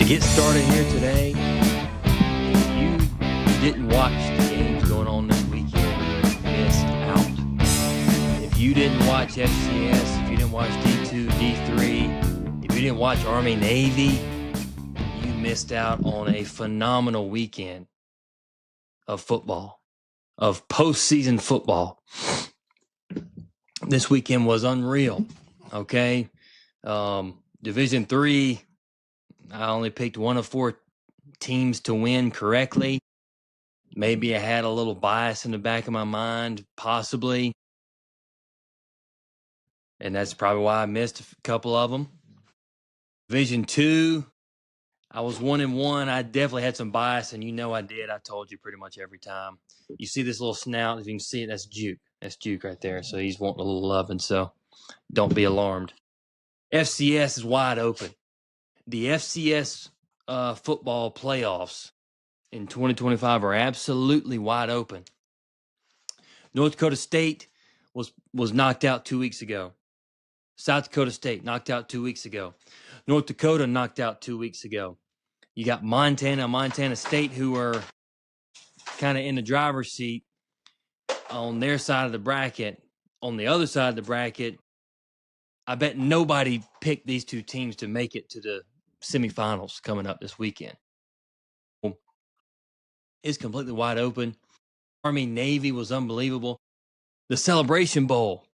get started here today, if you didn't watch the games going on this weekend, you missed out. If you didn't watch FCS, if you didn't watch D2, D3, if you didn't watch Army Navy, you missed out on a phenomenal weekend of football, of postseason football. This weekend was unreal. Okay. Division III, I only picked one of four teams to win correctly. Maybe I had a little bias in the back of my mind, possibly. And that's probably why I missed a couple of them. Division II, I was 1-1. I definitely had some bias, and you know I did. I told you pretty much every time. You see this little snout, if you can see it, that's Juke. That's Juke right there. So he's wanting a little loving, so don't be alarmed. FCS is wide open. The FCS football playoffs in 2025 are absolutely wide open. North Dakota State was knocked out 2 weeks ago. South Dakota State knocked out 2 weeks ago. North Dakota knocked out 2 weeks ago. You got Montana State, who are kind of in the driver's seat on their side of the bracket. On the other side of the bracket, I bet nobody picked these two teams to make it to the semifinals coming up this weekend. It's completely wide open. Army Navy was unbelievable. The Celebration Bowl,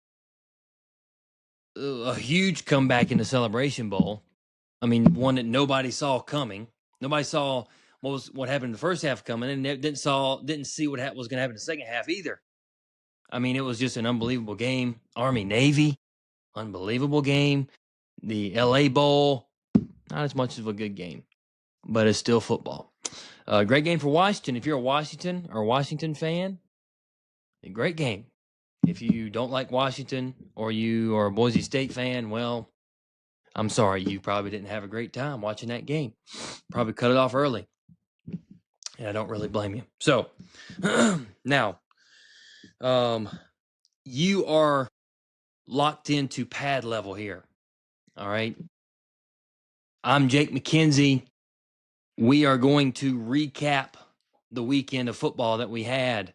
a huge comeback in the Celebration Bowl. I mean, one that nobody saw coming. Nobody saw what happened in the first half coming, and didn't see what was going to happen in the second half either. I mean, it was just an unbelievable game. Army Navy, unbelievable game. The LA Bowl, not as much of a good game, but it's still football. Great game for Washington. If you're a Washington fan, a great game. If you don't like Washington or you are a Boise State fan, well, I'm sorry, you probably didn't have a great time watching that game. Probably cut it off early. And I don't really blame you. So, now, you are locked into pad level here. All right. I'm Jake McKenzie. We are going to recap the weekend of football that we had.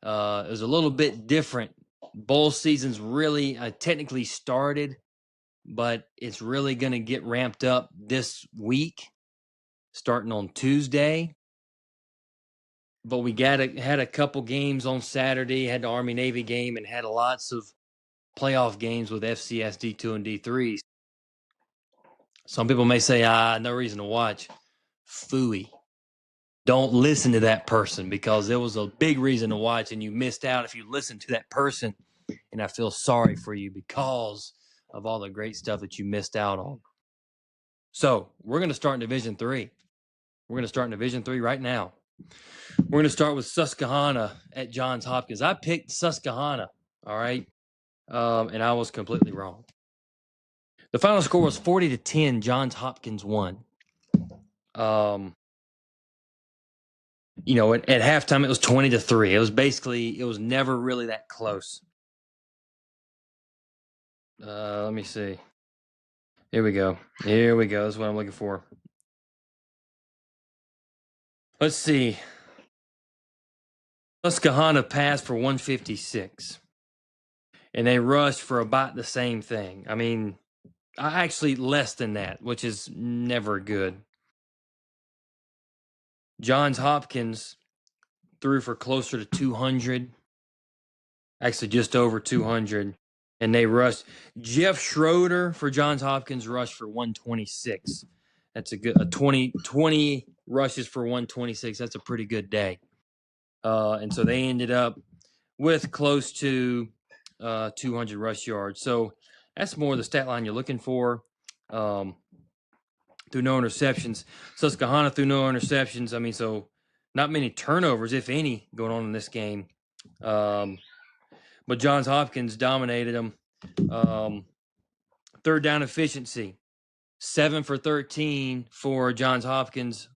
It was a little bit different. Bowl season's really technically started, but it's really going to get ramped up this week, starting on Tuesday. But we had a couple games on Saturday, had the Army Navy game, and had lots of playoff games with FCS D2 and D3. Some people may say, no reason to watch. Phooey. Don't listen to that person, because there was a big reason to watch, and you missed out if you listened to that person. And I feel sorry for you because of all the great stuff that you missed out on. So we're going to start in Division III. We're going to start in Division III right now. We're going to start with Susquehanna at Johns Hopkins. I picked Susquehanna, all right, and I was completely wrong. The final score was 40-10. Johns Hopkins won. At halftime, it was 20-3. It was never really that close. Let me see. Here we go. That's what I'm looking for. Let's see. Susquehanna passed for 156. And they rushed for about the same thing. I mean, actually less than that, which is never good. Johns Hopkins threw for closer to 200. Actually, just over 200. And they rushed. Jeff Schroeder for Johns Hopkins rushed for 126. That's a 20 rushes for 126. That's a pretty good day. And so they ended up with close to 200 rush yards. So that's more the stat line you're looking for. Through no interceptions. Susquehanna threw no interceptions. I mean, so not many turnovers, if any, going on in this game. But Johns Hopkins dominated them. Third down efficiency, 7 for 13 for Johns Hopkins,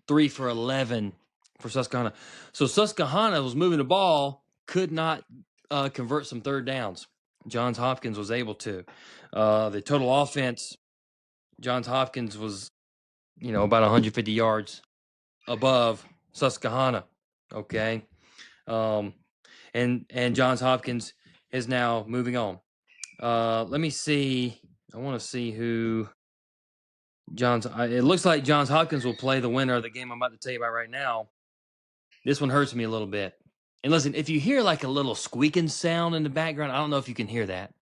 3 for 11 for Susquehanna. So Susquehanna was moving the ball, could not convert some third downs. Johns Hopkins was able to. The total offense, Johns Hopkins was about 150 yards above Susquehanna. Okay. And Johns Hopkins is now moving on. Let me see. I want to see who it looks like Johns Hopkins will play the winner of the game I'm about to tell you about right now. This one hurts me a little bit. And listen, if you hear like a little squeaking sound in the background, I don't know if you can hear that.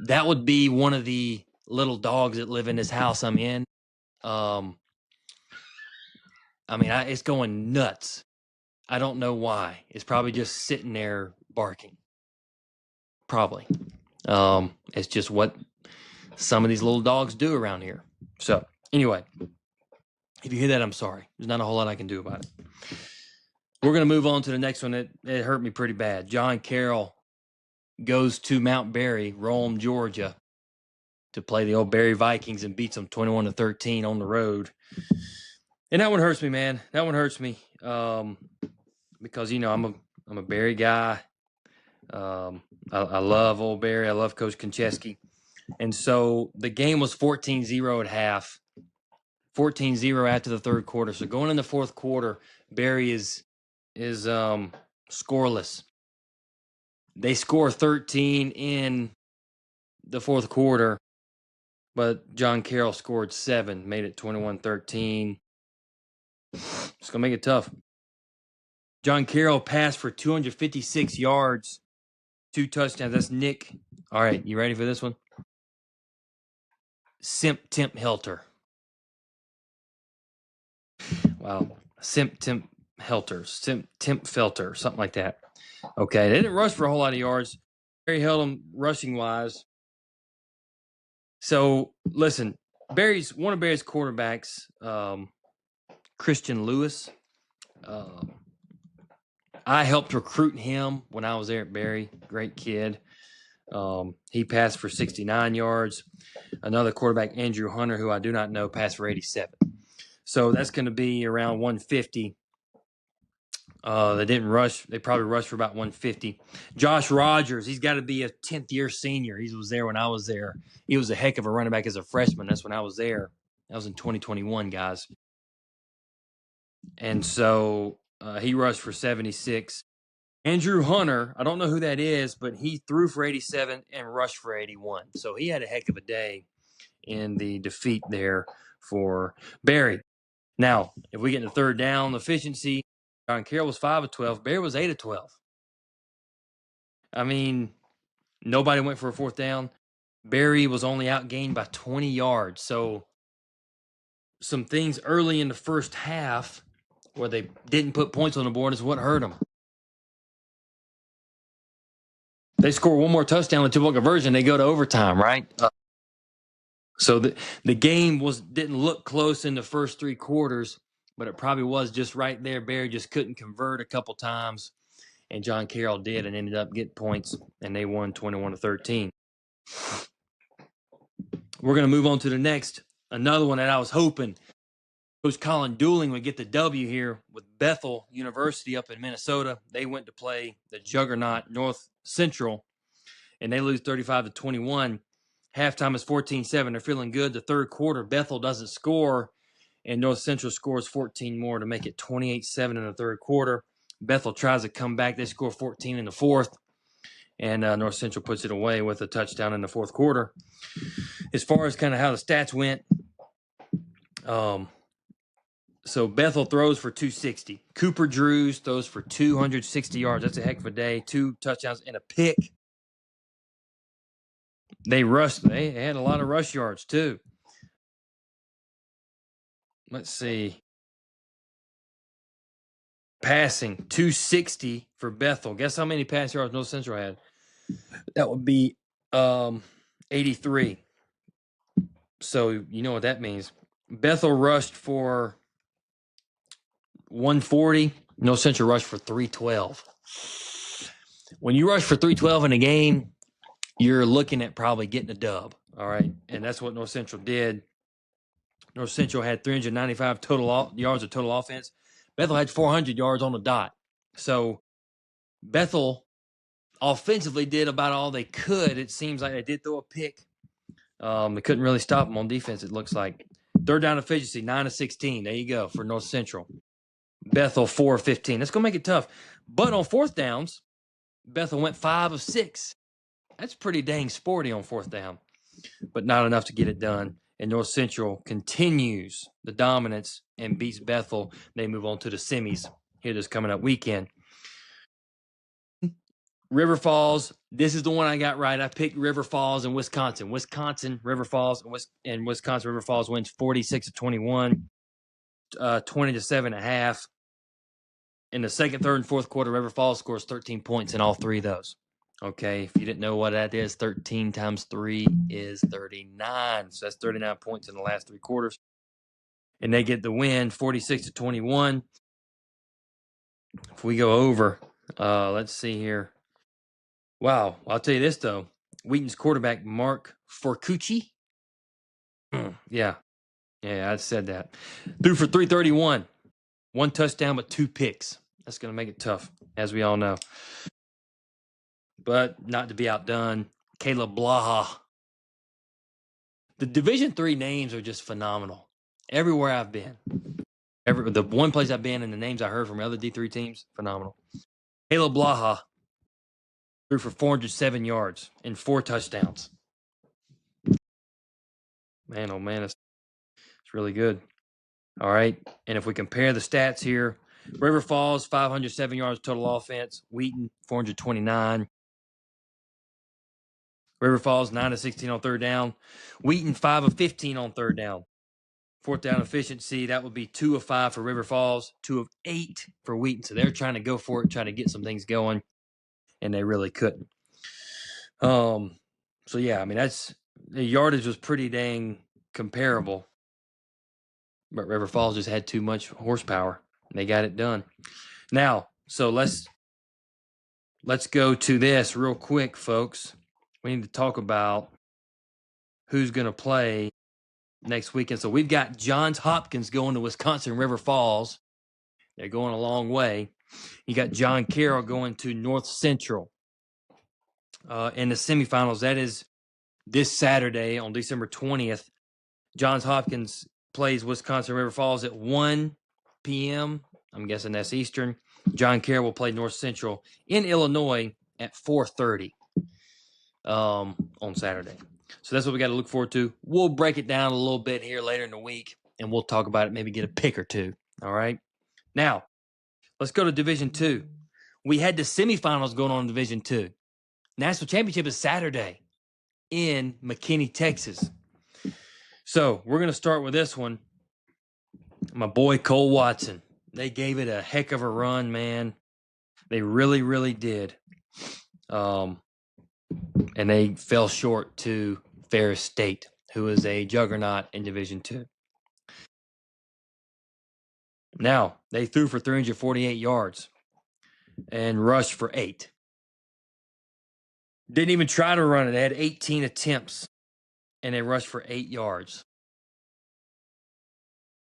That would be one of the little dogs that live in this house I'm in. It's going nuts. I don't know why. It's probably just sitting there barking. Probably. It's just what some of these little dogs do around here. So anyway, if you hear that, I'm sorry. There's not a whole lot I can do about it. We're going to move on to the next one. It hurt me pretty bad. John Carroll goes to Mount Berry, Rome, Georgia, to play the old Berry Vikings and beats them 21-13 on the road. And that one hurts me, man. That one hurts me because I'm a Berry guy. I love old Berry. I love Coach Konchesky. And so the game was 14-0 at half, 14-0 after the third quarter. So going in the fourth quarter, Berry is scoreless. They score 13 in the fourth quarter, but John Carroll scored 7, made it 21-13. It's going to make it tough. John Carroll passed for 256 yards, 2 touchdowns. That's Nick. All right, you ready for this one? Temp Helter. Wow. Temp Helter. Temp Felter, something like that. Okay, they didn't rush for a whole lot of yards. Berry held them rushing wise. So listen, one of Berry's quarterbacks, Christian Lewis. I helped recruit him when I was there at Berry. Great kid. He passed for 69 yards. Another quarterback, Andrew Hunter, who I do not know, passed for 87. So that's going to be around 150. They didn't rush. They probably rushed for about 150. Josh Rogers, he's got to be a 10th year senior. He was there when I was there. He was a heck of a running back as a freshman. That's when I was there. That was in 2021, guys. And so he rushed for 76. Andrew Hunter, I don't know who that is, but he threw for 87 and rushed for 81. So he had a heck of a day in the defeat there for Berry. Now, if we get into third down efficiency, John Carroll was 5 of 12. Berry was 8 of 12. I mean, nobody went for a fourth down. Berry was only outgained by 20 yards. So some things early in the first half where they didn't put points on the board is what hurt them. They score one more touchdown with 2-point conversion. They go to overtime, right? So the game didn't look close in the first 3 quarters, but it probably was just right there. Berry just couldn't convert a couple times, and John Carroll did and ended up getting points, and they won 21-13. We're going to move on to the next, another one that I was hoping Coach Colin Dooling would get the W here with Bethel University up in Minnesota. They went to play the juggernaut North Central, and they lose 35-21. Halftime is 14-7. They're feeling good. The third quarter, Bethel doesn't score, and North Central scores 14 more to make it 28-7 in the third quarter. Bethel tries to come back. They score 14 in the fourth, and North Central puts it away with a touchdown in the fourth quarter. As far as kind of how the stats went, so Bethel throws for 260. Cooper Drews throws for 260 yards. That's a heck of a day. 2 touchdowns and a pick. They rushed. They had a lot of rush yards, too. Let's see. Passing, 260 for Bethel. Guess how many pass yards North Central had? That would be 83. So you know what that means. Bethel rushed for 140. North Central rushed for 312. When you rush for 312 in a game, you're looking at probably getting a dub, all right? And that's what North Central did. North Central had 395 total yards of total offense. Bethel had 400 yards on the dot. So Bethel offensively did about all they could. It seems like they did throw a pick. They couldn't really stop them on defense, it looks like. Third down efficiency, 9 of 16. There you go for North Central. Bethel, 4 of 15. That's going to make it tough. But on fourth downs, Bethel went 5 of 6. That's pretty dang sporty on fourth down, but not enough to get it done. And North Central continues the dominance and beats Bethel. They move on to the semis here this coming up weekend. River Falls, this is the one I got right. I picked River Falls and Wisconsin. Wisconsin, River Falls, and Wisconsin River Falls wins 46-21, 20-7.5. In the second, third, and fourth quarter, River Falls scores 13 points in all three of those. Okay, if you didn't know what that is, 13 times 3 is 39. So that's 39 points in the last three quarters. And they get the win, 46-21. If we go over, let's see here. Wow, I'll tell you this, though. Wheaton's quarterback, Mark Forcucci. Yeah, I said that. Threw for 331. 1 touchdown, but 2 picks. That's going to make it tough, as we all know. But not to be outdone, Caleb Blaha. The Division III names are just phenomenal. Everywhere I've been. The one place I've been and the names I heard from other D3 teams, phenomenal. Caleb Blaha threw for 407 yards and 4 touchdowns. Man, oh man, it's really good. All right, and if we compare the stats here, River Falls, 507 yards total offense. Wheaton, 429. River Falls, 9 of 16 on third down. Wheaton, 5 of 15 on third down. Fourth down efficiency, that would be 2 of 5 for River Falls, 2 of 8 for Wheaton. So they're trying to go for it, trying to get some things going, and they really couldn't. So yeah, I mean, the yardage was pretty dang comparable, but River Falls just had too much horsepower, and they got it done. Now, so let's go to this real quick, folks. We need to talk about who's going to play next weekend. So we've got Johns Hopkins going to Wisconsin River Falls. They're going a long way. You got John Carroll going to North Central in the semifinals. That is this Saturday on December 20th. Johns Hopkins plays Wisconsin River Falls at 1 p.m. I'm guessing that's Eastern. John Carroll will play North Central in Illinois at 4:30 on Saturday. So that's what we got to look forward to. We'll break it down a little bit here later in the week, and we'll talk about it, maybe get a pick or two. All right? Now, let's go to Division II. We had the semifinals going on in Division II. National Championship is Saturday in McKinney, Texas. So we're going to start with this one. My boy Cole Watson. They gave it a heck of a run, man. They really, really did. And they fell short to Ferris State, who is a juggernaut in Division II. Now, they threw for 348 yards and rushed for 8. Didn't even try to run it. They had 18 attempts, and they rushed for 8 yards.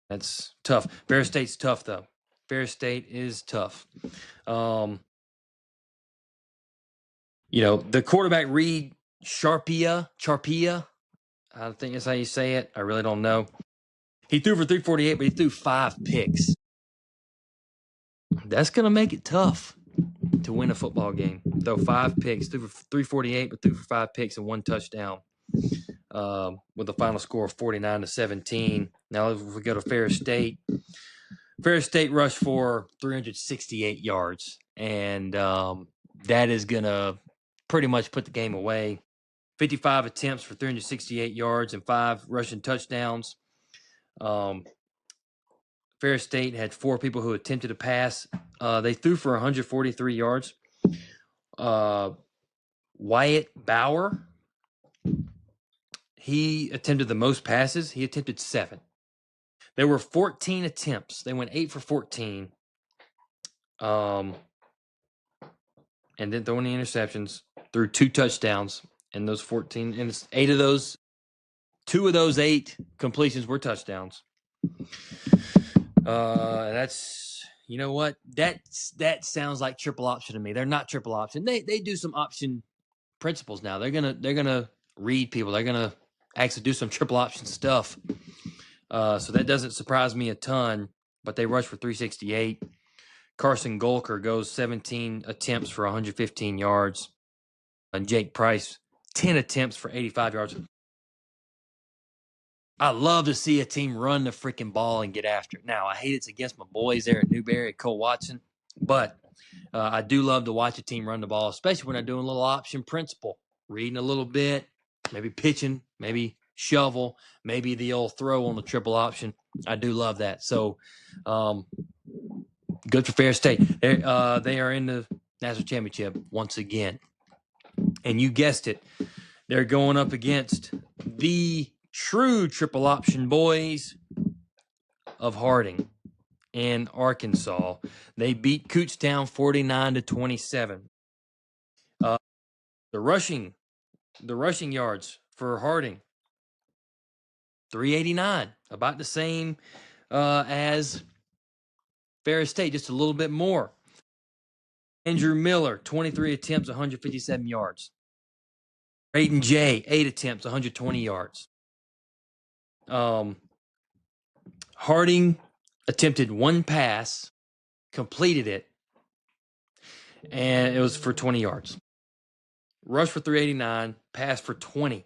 That's tough. Ferris State's tough, though. Ferris State is tough. The quarterback, Reed Charpia, I think that's how you say it. I really don't know. He threw for 348, but he threw 5 picks. That's going to make it tough to win a football game. Throw 5 picks, threw for 348, but threw for 5 picks and 1 touchdown with a final score of 49-17. Now, if we go to Ferris State rushed for 368 yards, and that is going to pretty much put the game away. 55 attempts for 368 yards and 5 rushing touchdowns. Ferris State had 4 people who attempted to pass. They threw for 143 yards. Wyatt Bauer, he attempted the most passes. He attempted 7. There were 14 attempts. They went 8 for 14. And then throwing the interceptions, threw 2 touchdowns in those 14. And it's 8 of those. 2 of those 8 completions were touchdowns. That's, you know what? That sounds like triple option to me. They're not triple option. They do some option principles now. They're gonna read people. They're gonna actually do some triple option stuff. So that doesn't surprise me a ton, but they rushed for 368. Carson Golker goes 17 attempts for 115 yards. Jake Price, 10 attempts for 85 yards. I love to see a team run the freaking ball and get after it. Now, I hate it's against my boys there at Newberry, Cole Watson, but I do love to watch a team run the ball, especially when they're doing a little option principle, reading a little bit, maybe pitching, maybe shovel, maybe the old throw on the triple option. I do love that. So, good for Ferris State. They are in the national championship once again. And you guessed it, they're going up against the true triple option boys of Harding in Arkansas. They beat Kutztown 49-27. The rushing yards for Harding, 389, about the same as Ferris State, just a little bit more. Andrew Miller, 23 attempts, 157 yards. Braden Jay, 8 attempts, 120 yards. Harding attempted one pass, completed it, and it was for 20 yards. Rush for 389, pass for 20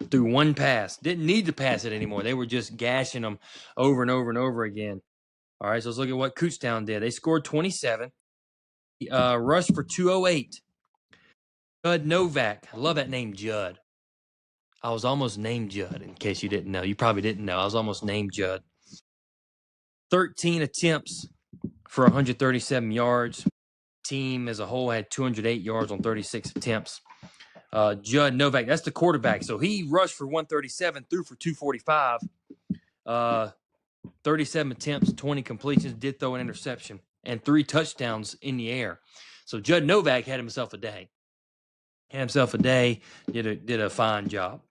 through one pass. Didn't need to pass it anymore. They were just gashing them over and over and over again. All right, so let's look at what Kutztown did. They scored 27, rushed for 208. Judd Novak. I love that name, Judd. I was almost named Judd, in case you didn't know. You probably didn't know. I was almost named Judd. 13 attempts for 137 yards. Team as a whole had 208 yards on 36 attempts. Judd Novak, that's the quarterback. So he rushed for 137, threw for 245. 37 attempts, 20 completions, did throw an interception, and 3 touchdowns in the air. So Judd Novak had himself a day. Did a fine job.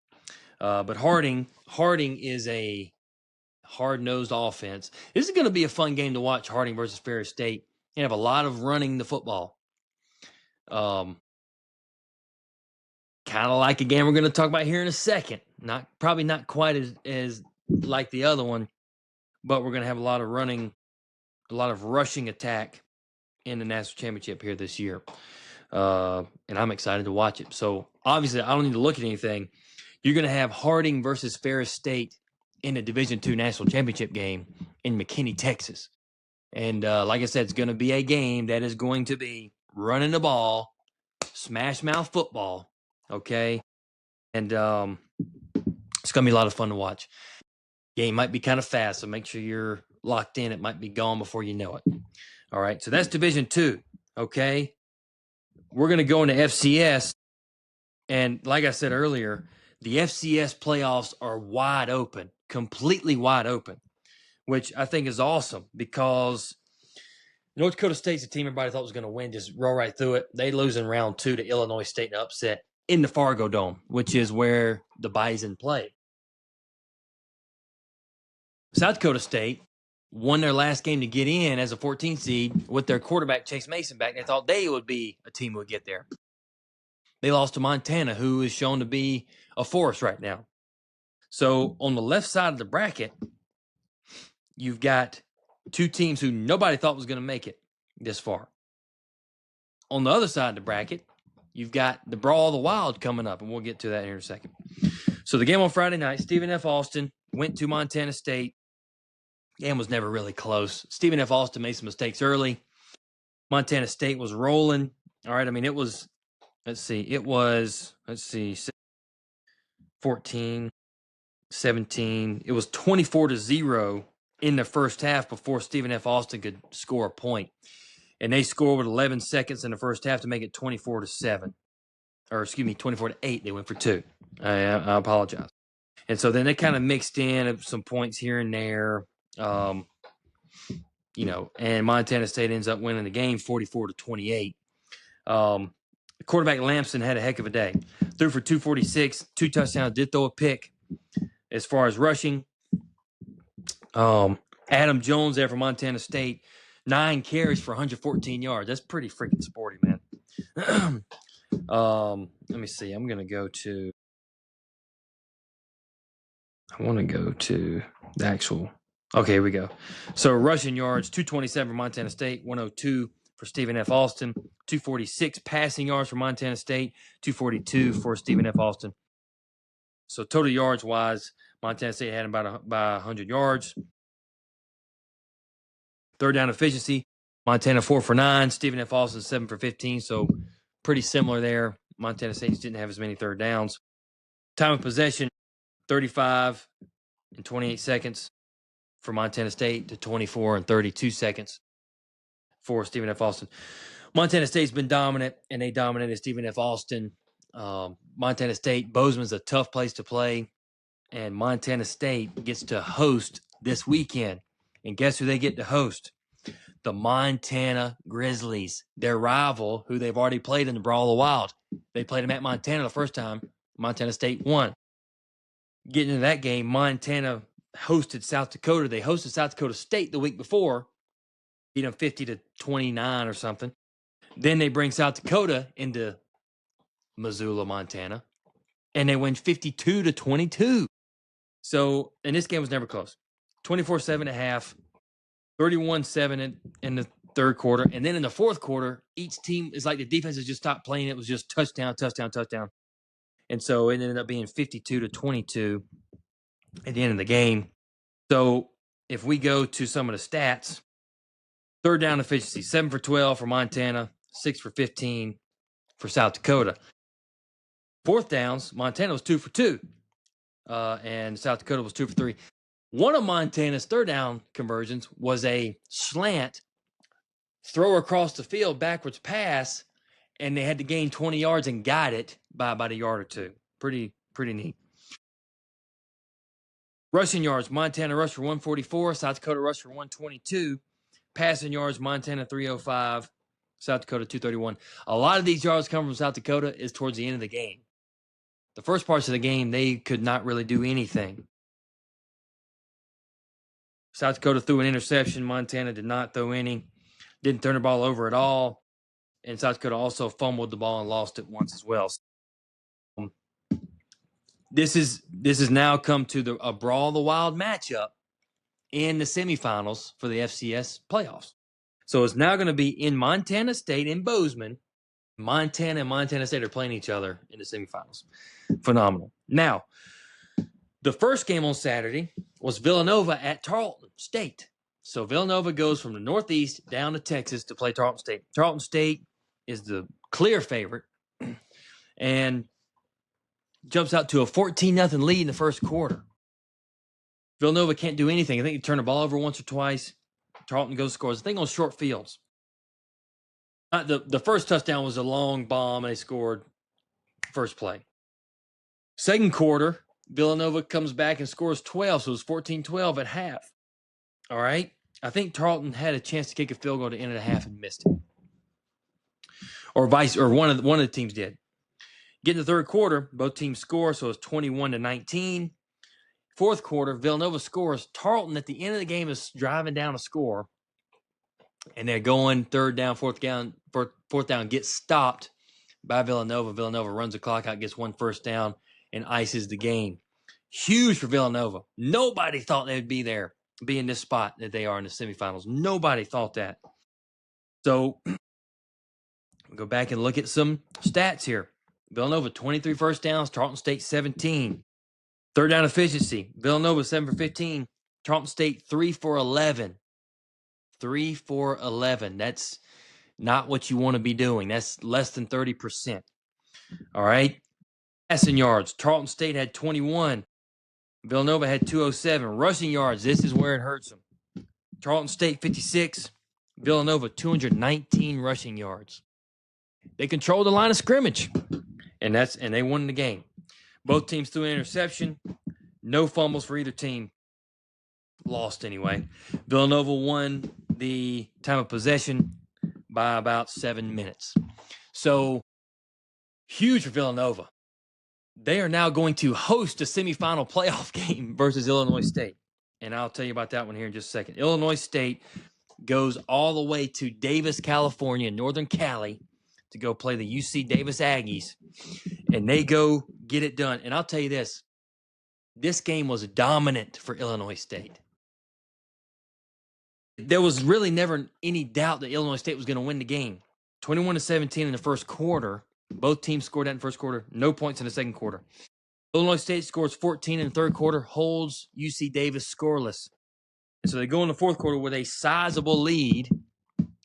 But Harding is a hard-nosed offense. This is going to be a fun game to watch, Harding versus Ferris State. You have a lot of running the football. Kind of like a game we're going to talk about here in a second. Probably not quite as like the other one, but we're going to have a lot of rushing attack in the national championship here this year. And I'm excited to watch it. So obviously I don't need to look at anything. You're going to have Harding versus Ferris State in the Division II national championship game in McKinney, Texas. And like I said, it's going to be a game that is going to be running the ball, smash mouth football. Okay. And it's going to be a lot of fun to watch. Game might be kind of fast, so make sure you're locked in. It might be gone before you know it. All right. So that's Division II. Okay. We're going to go into FCS. And like I said earlier, the FCS playoffs are wide open, completely wide open, which I think is awesome because North Dakota State's a team everybody thought was going to win, just roll right through it. They lose in round 2 to Illinois State in upset in the Fargo Dome, which is where the Bison play. South Dakota State won their last game to get in as a 14 seed with their quarterback Chase Mason back. They thought they would be a team who would get there. They lost to Montana, who is shown to be a force right now. So on the left side of the bracket, you've got 2 teams who nobody thought was going to make it this far. On the other side of the bracket, you've got the Brawl of the Wild coming up, and we'll get to that here in a second. So the game on Friday night, Stephen F. Austin went to Montana State. Game was never really close. Stephen F. Austin made some mistakes early. Montana State was rolling. All right, I mean, it was 14, 17. It was 24-0 in the first half before Stephen F. Austin could score a point. And they scored with 11 seconds in the first half to make it 24-7. Or excuse me, 24-8. They went for 2. I apologize. And so then they kind of mixed in some points here and there. And Montana State ends up winning the game 44-28. Quarterback Lamson had a heck of a day. Threw for 246, 2 touchdowns, did throw a pick. As far as rushing, Adam Jones there for Montana State, 9 carries for 114 yards. That's pretty freaking sporty, man. Let me see. I'm going to go to I want to go to the actual. Okay, here we go. So rushing yards, 227 for Montana State, 102 for Stephen F. Austin, 246 passing yards for Montana State, 242 for Stephen F. Austin. So total yards wise, Montana State had about 100 yards. Third down efficiency, Montana 4 for 9, Stephen F. Austin 7 for 15. So pretty similar there. Montana State didn't have as many third downs. Time of possession, 35 and 28 seconds for Montana State to 24 and 32 seconds for Stephen F. Austin. Montana State's been dominant, and they dominated Stephen F. Austin. Montana State, Bozeman's a tough place to play, and Montana State gets to host this weekend. And guess who they get to host? The Montana Grizzlies, their rival, who they've already played in the Brawl of the Wild. They played them at Montana the first time. Montana State won. Getting into that game, Montana hosted South Dakota. They hosted South Dakota State the week before, beat them 50-29 or something. Then they bring South Dakota into Missoula, Montana, and they win 52-22. So, and this game was never close. 24-7 at half, 31-7 in the third quarter. And then in the fourth quarter, each team is like the defense has just stopped playing. It was just touchdown, touchdown, touchdown. And so it ended up being 52-22 at the end of the game. So if we go to some of the stats, third down efficiency, 7 for 12 for Montana, 6 for 15 for South Dakota. Fourth downs, Montana was 2 for 2, and South Dakota was 2 for 3. One of Montana's third down conversions was a slant, throw across the field, backwards pass, and they had to gain 20 yards and got it by about a yard or two. Pretty neat. Rushing yards, Montana rushed for 144, South Dakota rushed for 122. Passing yards, Montana 305, South Dakota 231. A lot of these yards come from South Dakota is towards the end of the game. The first parts of the game, they could not really do anything. South Dakota threw an interception. Montana did not throw any. Didn't turn the ball over at all. And South Dakota also fumbled the ball and lost it once as well. This is now come to a Brawl of the Wild matchup in the semifinals for the FCS playoffs. So it's now going to be in Montana State in Bozeman. Montana and Montana State are playing each other in the semifinals. Phenomenal. Now, the first game on Saturday was Villanova at Tarleton State. So Villanova goes from the Northeast down to Texas to play Tarleton State. Tarleton State is the clear favorite and jumps out to a 14-0 lead in the first quarter. Villanova can't do anything. I think they turn the ball over once or twice. Tarleton goes scores. I think on short fields. The first touchdown was a long bomb, and they scored first play. Second quarter, Villanova comes back and scores 12, so it was 14-12 at half. All right? I think Tarleton had a chance to kick a field goal to end at half and missed it. Or one of the teams did. Get in the third quarter, both teams score, so it's 21-19. Fourth quarter, Villanova scores. Tarleton at the end of the game is driving down a score, and they're going third down, fourth down, gets stopped by Villanova. Villanova runs the clock out, gets one first down, and ices the game. Huge for Villanova. Nobody thought they would be in this spot that they are in the semifinals. Nobody thought that. So we'll go back and look at some stats here. Villanova, 23 first downs, Tarleton State 17. Third down efficiency, Villanova 7 for 15, Tarleton State 3 for 11. 3 for 11. That's not what you want to be doing. That's less than 30%. All right. Passing yards, Tarleton State had 21. Villanova had 207. Rushing yards, this is where it hurts them. Tarleton State 56. Villanova 219 rushing yards. They controlled the line of scrimmage, and they won the game. Both teams threw an interception. No fumbles for either team. Lost anyway. Villanova won the time of possession by about 7 minutes. So, huge for Villanova. They are now going to host a semifinal playoff game versus Illinois State. And I'll tell you about that one here in just a second. Illinois State goes all the way to Davis, California, Northern Cali, to go play the UC Davis Aggies. And they go get it done. And I'll tell you this. This game was dominant for Illinois State. There was really never any doubt that Illinois State was going to win the game. 21-17 in the first quarter. Both teams scored that in the first quarter. No points in the second quarter. Illinois State scores 14 in the third quarter, holds UC Davis scoreless. And so they go in the fourth quarter with a sizable lead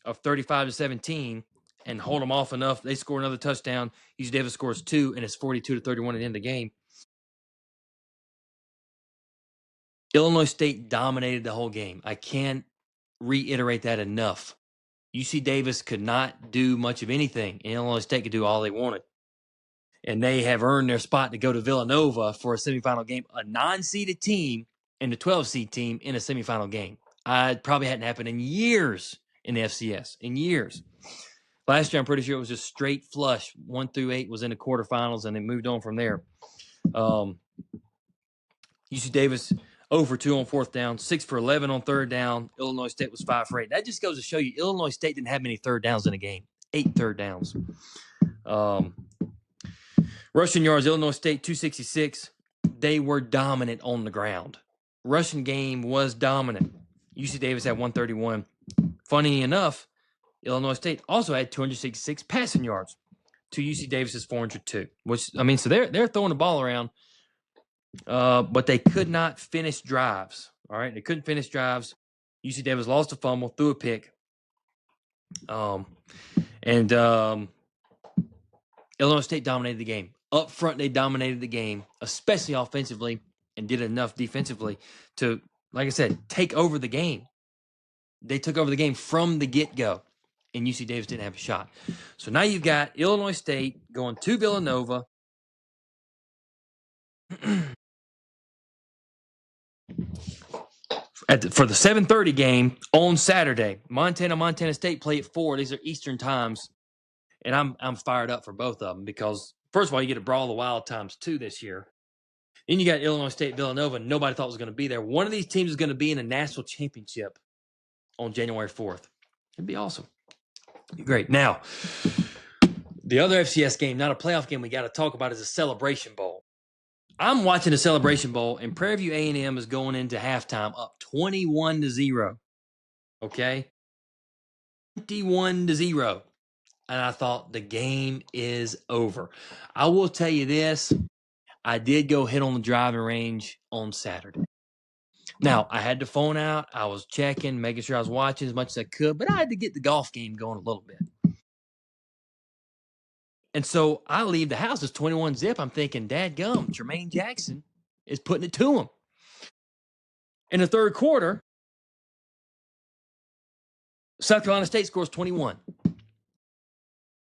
of 35-17 and hold them off enough. They score another touchdown. UC Davis scores 2, and it's 42-31 at the end of the game. Illinois State dominated the whole game. I can't reiterate that enough. UC Davis could not do much of anything. Illinois State could do all they wanted. And they have earned their spot to go to Villanova for a semifinal game, a non-seeded team and a 12-seed team in a semifinal game. It probably hadn't happened in years in the FCS, in years. Last year, I'm pretty sure it was just straight flush. 1 through 8 was in the quarterfinals, and they moved on from there. UC Davis 0 for 2 on fourth down, 6 for 11 on third down. Illinois State was 5 for 8. That just goes to show you Illinois State didn't have many third downs in a game. 8 third downs. Rushing yards, Illinois State 266. They were dominant on the ground. Rushing game was dominant. UC Davis had 131. Funny enough, Illinois State also had 266 passing yards to UC Davis's 402. Which, I mean, so they're throwing the ball around, but they could not finish drives. All right, they couldn't finish drives. UC Davis lost a fumble, threw a pick, and Illinois State dominated the game. Up front, they dominated the game, especially offensively, and did enough defensively to, like I said, take over the game. They took over the game from the get-go, and UC Davis didn't have a shot. So now you've got Illinois State going to Villanova. For the 7:30 game on Saturday. Montana State play at 4. These are Eastern times. And I'm fired up for both of them because, first of all, you get a Brawl of the Wild times 2 this year. Then you got Illinois State, Villanova. Nobody thought was going to be there. One of these teams is going to be in a national championship on January 4th. It'd be awesome. It'd be great. Now, the other FCS game, not a playoff game we got to talk about, is a Celebration Bowl. I'm watching the Celebration Bowl, and Prairie View A&M is going into halftime up 21-0. Okay? 21-0. And I thought the game is over. I will tell you this. I did go hit on the driving range on Saturday. Now, I had the phone out. I was checking, making sure I was watching as much as I could, but I had to get the golf game going a little bit. And so I leave the house. It's 21-0. I'm thinking, dadgum, Jermaine Jackson is putting it to him. In the third quarter, South Carolina State scores 21.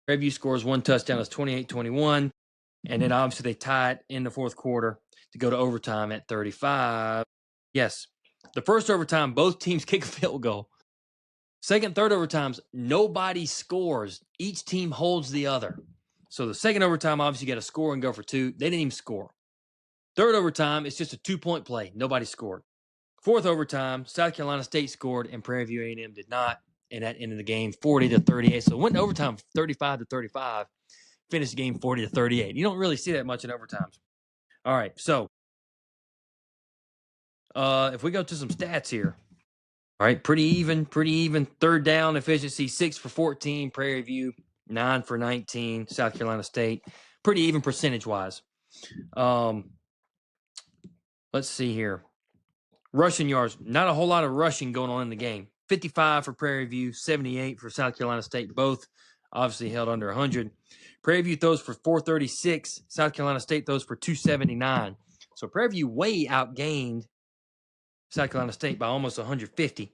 Prairie View scores 1 touchdown. It's 28-21. And then obviously they tie it in the fourth quarter to go to overtime at 35. Yes, the first overtime, both teams kick a field goal. Second, third overtimes, nobody scores. Each team holds the other. So the second overtime, obviously, you got to score and go for 2. They didn't even score. Third overtime, it's just a 2-point play. Nobody scored. Fourth overtime, South Carolina State scored and Prairie View A&M did not. And that ended the game 40-38. So it went to overtime 35-35. Finished the game 40-38. You don't really see that much in overtimes. All right, so if we go to some stats here. All right, pretty even. Third down efficiency, 6 for 14. Prairie View, 9 for 19. South Carolina State, pretty even percentage-wise. Let's see here. Rushing yards, not a whole lot of rushing going on in the game. 55 for Prairie View, 78 for South Carolina State. Both obviously held under 100. Prairie View throws for 436. South Carolina State throws for 279. So Prairie View way outgained South Carolina State by almost 150.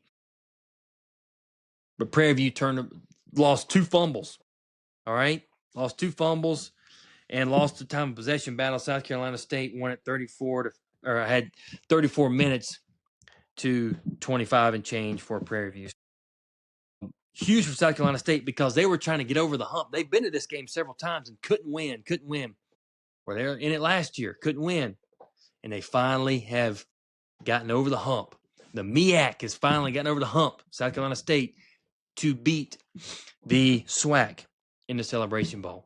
But Prairie View lost 2 fumbles. All right? Lost 2 fumbles and lost the time of possession battle. South Carolina State won at had 34 minutes to 25 and change for Prairie View. Huge for South Carolina State because they were trying to get over the hump. They've been to this game several times and couldn't win. Where they were in it last year, couldn't win. And they finally have gotten over the hump. The MEAC has finally gotten over the hump, South Carolina State, to beat the SWAC in the Celebration Bowl.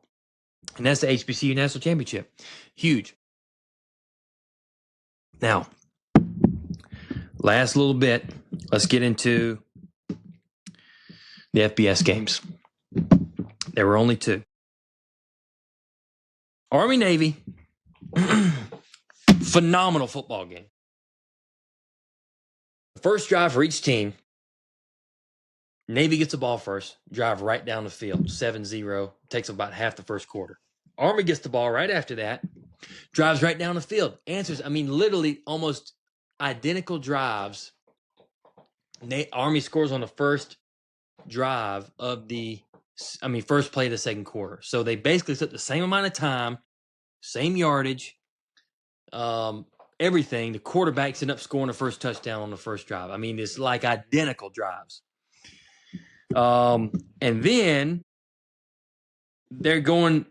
And that's the HBCU National Championship. Huge. Now, last little bit, let's get into the FBS games. There were only 2. Army-Navy, phenomenal football game. First drive for each team, Navy gets the ball first, drive right down the field, 7-0, takes about half the first quarter. Army gets the ball right after that, drives right down the field, answers, literally almost identical drives. Army scores on the first drive of first play of the second quarter. So they basically took the same amount of time, same yardage, everything. The quarterbacks end up scoring the first touchdown on the first drive. It's like identical drives. And then they're going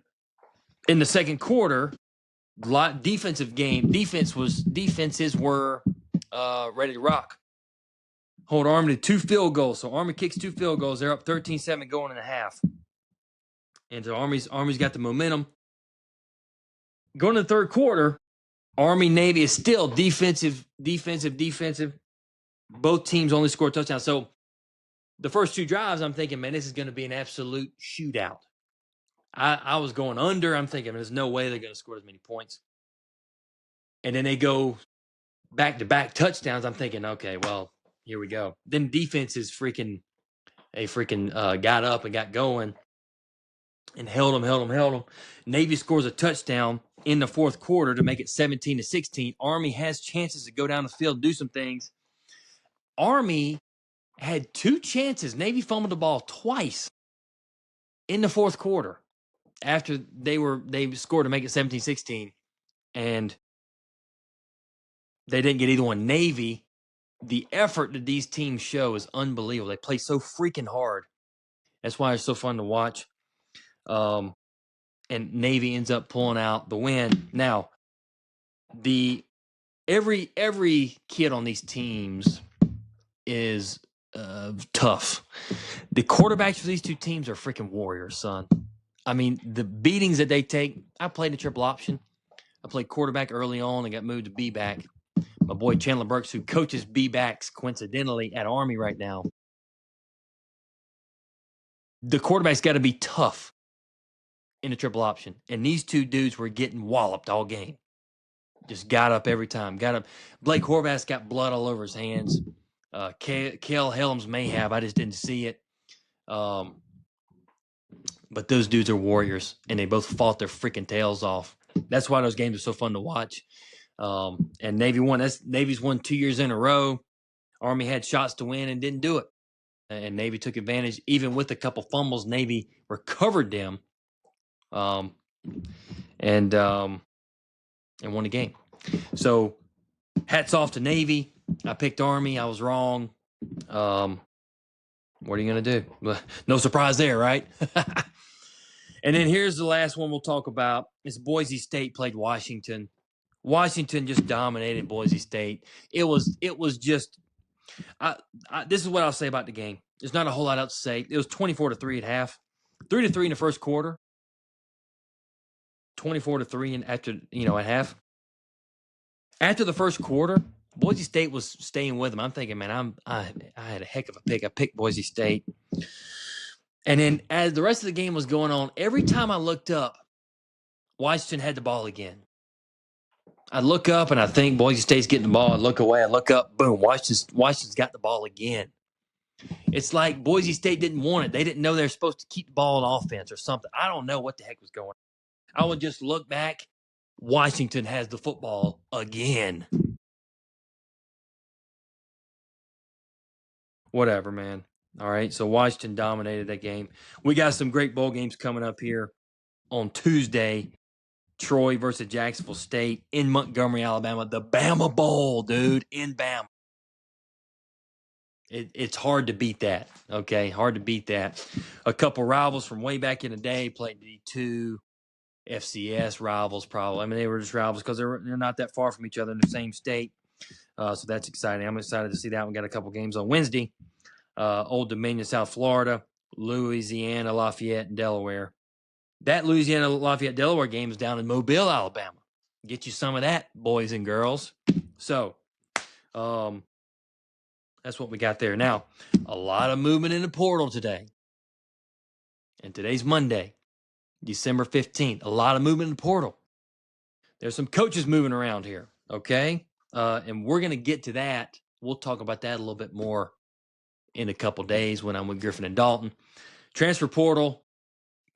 in the second quarter. Defenses were ready to rock. Hold Army to 2 field goals. So Army kicks 2 field goals. They're up 13-7 going in the half. And so Army's got the momentum. Going to the third quarter, Army-Navy is still defensive. Both teams only scored touchdowns. So the first 2 drives, I'm thinking, man, this is going to be an absolute shootout. I was going under. I'm thinking, there's no way they're going to score as many points. And then they go back-to-back touchdowns. I'm thinking, okay, well, here we go. Then defenses got up and got going and held them. Navy scores a touchdown in the fourth quarter to make it 17-16. Army has chances to go down the field and do some things. Army had 2 chances. Navy fumbled the ball twice in the fourth quarter after they scored to make it 17-16, and they didn't get either one. Navy, the effort that these teams show is unbelievable. They play so freaking hard. That's why it's so fun to watch. And Navy ends up pulling out the win. Now, every kid on these teams is tough. The quarterbacks for these 2 teams are freaking warriors, son. The beatings that they take. I played the triple option. I played quarterback early on and got moved to B-back. My boy Chandler Burks, who coaches B-backs coincidentally at Army right now. The quarterback's got to be tough in the triple option. And these 2 dudes were getting walloped all game. Just got up every time. Got up. Blake Horvath's got blood all over his hands. Kale Helms may have. I just didn't see it. But those dudes are warriors, and they both fought their freaking tails off. That's why those games are so fun to watch. And Navy won. Navy's won 2 years in a row. Army had shots to win and didn't do it. And Navy took advantage. Even with a couple fumbles, Navy recovered them. And won the game. So hats off to Navy. I picked Army. I was wrong. What are you going to do? No surprise there, right? And then here's the last one we'll talk about. It's Boise State played Washington. Washington just dominated Boise State. It was just this is what I'll say about the game. There's not a whole lot else to say. It was 24-3 at half. 3-3 in the first quarter. 24-3 at half. After the first quarter, Boise State was staying with them. I'm thinking, man, I had a heck of a pick. I picked Boise State. And then as the rest of the game was going on, every time I looked up, Washington had the ball again. I look up and I think Boise State's getting the ball. I look away, I look up, boom, Washington's got the ball again. It's like Boise State didn't want it. They didn't know they were supposed to keep the ball on offense or something. I don't know what the heck was going on. I would just look back. Washington has the football again. Whatever, man. All right, so Washington dominated that game. We got some great bowl games coming up here on Tuesday. Troy versus Jacksonville State in Montgomery, Alabama. The Bama Bowl, dude, in Bama. It's hard to beat that, okay? Hard to beat that. A couple rivals from way back in the day played D2, FCS rivals probably. They were just rivals because they're not that far from each other in the same state. So that's exciting. I'm excited to see that one. Got a couple games on Wednesday. Old Dominion, South Florida, Louisiana, Lafayette, and Delaware. That Louisiana, Lafayette, Delaware game is down in Mobile, Alabama. Get you some of that, boys and girls. So, that's what we got there. Now, a lot of movement in the portal today. And today's Monday, December 15th. A lot of movement in the portal. There's some coaches moving around here, okay? And we're going to get to that. We'll talk about that a little bit more in a couple days when I'm with Griffin and Dalton. Transfer portal,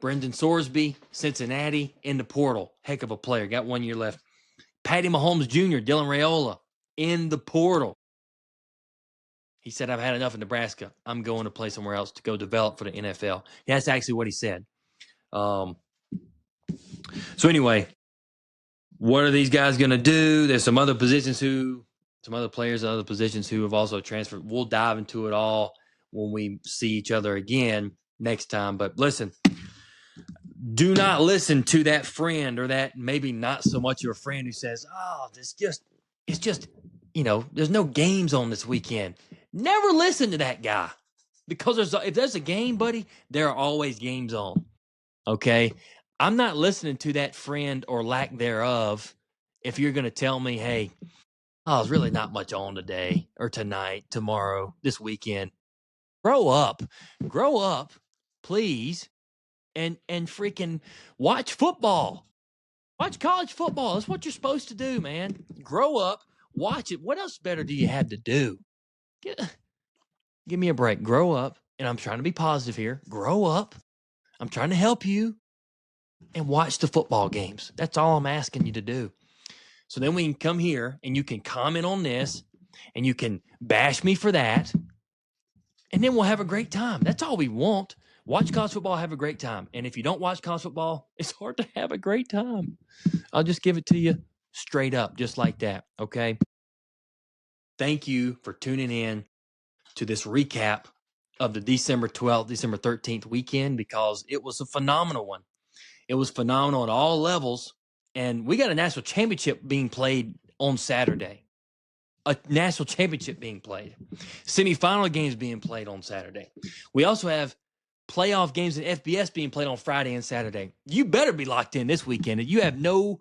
Brendan Sorsby, Cincinnati, in the portal. Heck of a player. Got 1 year left. Patty Mahomes Jr., Dylan Raiola, in the portal. He said, I've had enough in Nebraska. I'm going to play somewhere else to go develop for the NFL. That's actually what he said. So anyway, what are these guys going to do? There's some other players in other positions who have also transferred. We'll dive into it all when we see each other again next time. But listen, do not listen to that friend or that maybe not so much of a friend who says, oh, it's just, there's no games on this weekend. Never listen to that guy, because if there's a game, buddy, there are always games on. Okay? I'm not listening to that friend or lack thereof if you're going to tell me, hey, there's really not much on today or tonight, tomorrow, this weekend. Grow up, please, and freaking watch football. Watch college football. That's what you're supposed to do, man. Grow up, watch it. What else better do you have to do? Give me a break. Grow up, and I'm trying to be positive here. Grow up. I'm trying to help you, and watch the football games. That's all I'm asking you to do. So then we can come here, and you can comment on this, and you can bash me for that, and then we'll have a great time. That's all we want. Watch college football, have a great time. And if you don't watch college football, it's hard to have a great time. I'll just give it to you straight up, just like that, okay? Thank you for tuning in to this recap of the December 12th, December 13th weekend, because it was a phenomenal one. It was phenomenal at all levels. And we got a national championship being played on Saturday. A national championship being played. Semifinal games being played on Saturday. We also have playoff games in FBS being played on Friday and Saturday. You better be locked in this weekend. You have no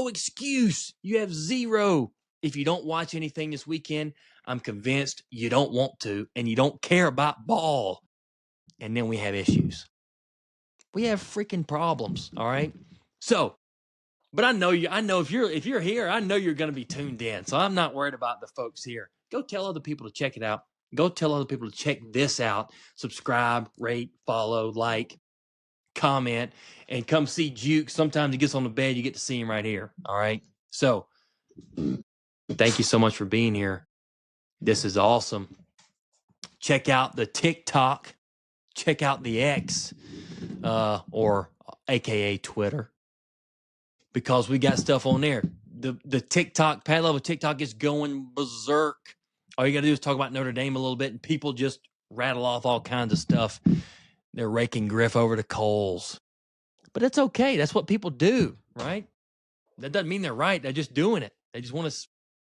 excuse. You have zero. If you don't watch anything this weekend, I'm convinced you don't want to, and you don't care about ball. And then we have issues. We have freaking problems, all right? So, but I know if you're here, I know you're going to be tuned in. So I'm not worried about the folks here. Go tell other people to check it out. Go tell other people to check this out. Subscribe, rate, follow, like, comment, and come see Juke. Sometimes he gets on the bed. You get to see him right here, all right? So, thank you so much for being here. This is awesome. Check out the TikTok. Check out the X, or AKA Twitter, because we got stuff on there. The TikTok, Pad Level TikTok is going berserk. All you got to do is talk about Notre Dame a little bit, and people just rattle off all kinds of stuff. They're raking Griff over the coals. But it's okay. That's what people do, right? That doesn't mean they're right. They're just doing it. They just want to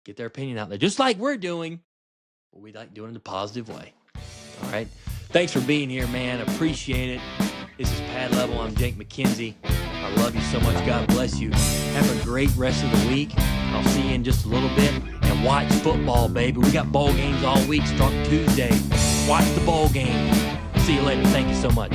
get their opinion out there, just like we're doing. But we like doing it in a positive way. All right? Thanks for being here, man. Appreciate it. This is Pad Level. I'm Jake McKenzie. I love you so much. God bless you. Have a great rest of the week. I'll see you in just a little bit. And watch football, baby. We got bowl games all week. Start Tuesday. Watch the bowl game. See you later. Thank you so much.